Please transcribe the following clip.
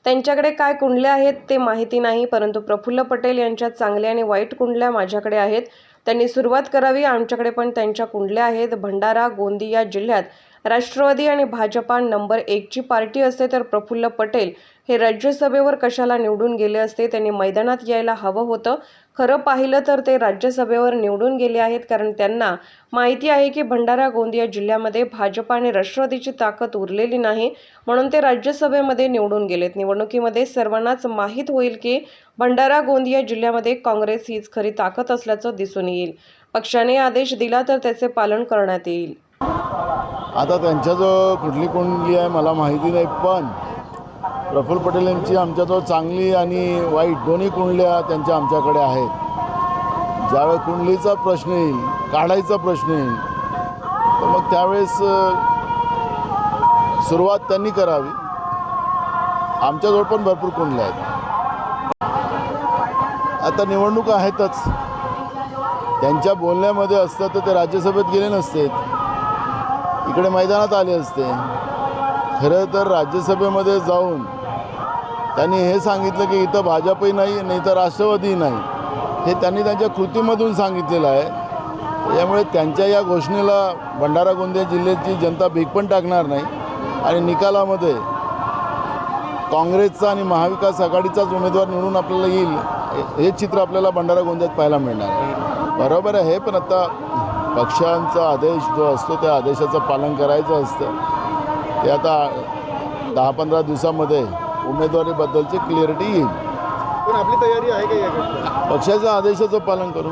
त्यांच्याकडे काय कुंडल्या आहेत ते माहिती नाही, परंतु प्रफुल्ल पटेल यांच्या चांगल्या आणि वाईट कुंडल्या माझ्याकडे आहेत. त्यांनी सुरुवात करावी. आमच्याकडे पण त्यांच्या कुंडल्या आहेत. भंडारा गोंदिया जिल्ह्यात राष्ट्रवादी आणि भाजपा नंबर 1 ची पार्टी असते, तर प्रफुल्ल पटेल हे राज्यसभेवर कशाला निवडून गेले असते? त्यांनी मैदानात यायला हवं होतं. खरं पाहिलं तर ते राज्यसभेवर निवडून गेले आहेत, कारण त्यांना माहिती आहे की भंडारा गोंदिया जिल्ह्यामध्ये भाजपा आणि राष्ट्रवादीची ताकद उरलेली नाही, म्हणून ते राज्यसभेमध्ये निवडून गेलेत. निवडणुकीमध्ये सर्वांनाच माहीत होईल की भंडारा गोंदिया जिल्ह्यामध्ये काँग्रेस हीच खरी ताकद असल्याचं दिसून येईल. पक्षाने आदेश दिला तर त्याचे पालन करण्यात येईल. आता त्यांच्या जो कुठली कुंडली आहे मला माहिती नाही, पण प्रफुल्ल पटेल यांची आमच्याजवळ चांगली आणि वाईट दोन्ही कुंडल्या त्यांच्या आमच्याकडे आहेत. ज्यावेळेस कुंडलीचा प्रश्न येईल, काढायचा प्रश्न येईल, तर मग त्यावेळेस सुरुवात त्यांनी करावी. आमच्याजवळ पण भरपूर कुंडल्या आहेत. आता निवडणुका आहेतच. त्यांच्या बोलण्यामध्ये असतं तर ते राज्यसभेत गेले नसते, इकडे मैदानात आले असते. खरं तर राज्यसभेमध्ये जाऊन त्यांनी हे सांगितलं की इथं भाजपही नाही, नाही तर राष्ट्रवादीही नाही, हे त्यांनी त्यांच्या कृतीमधून सांगितलेलं आहे. त्यामुळे त्यांच्या या घोषणेला भंडारा गोंदिया जिल्ह्याची जनता भीक पण टाकणार नाही आणि निकालामध्ये काँग्रेसचा आणि महाविकास आघाडीचाच उमेदवार निवडून आपल्याला येईल, हे चित्र आपल्याला भंडारा गोंदियात पाहायला मिळणार. बरोबर आहे, पण आता पक्षांचा आदेश जो असतो त्या आदेशाचं पालन करायचं असतं. ते आता 10-15 दिवसामध्ये उमेदवारीबद्दलची क्लिअरिटी येईल. पण आपली तयारी आहे का या गोष्टीला? पक्षाच्या आदेशाचं पालन करू.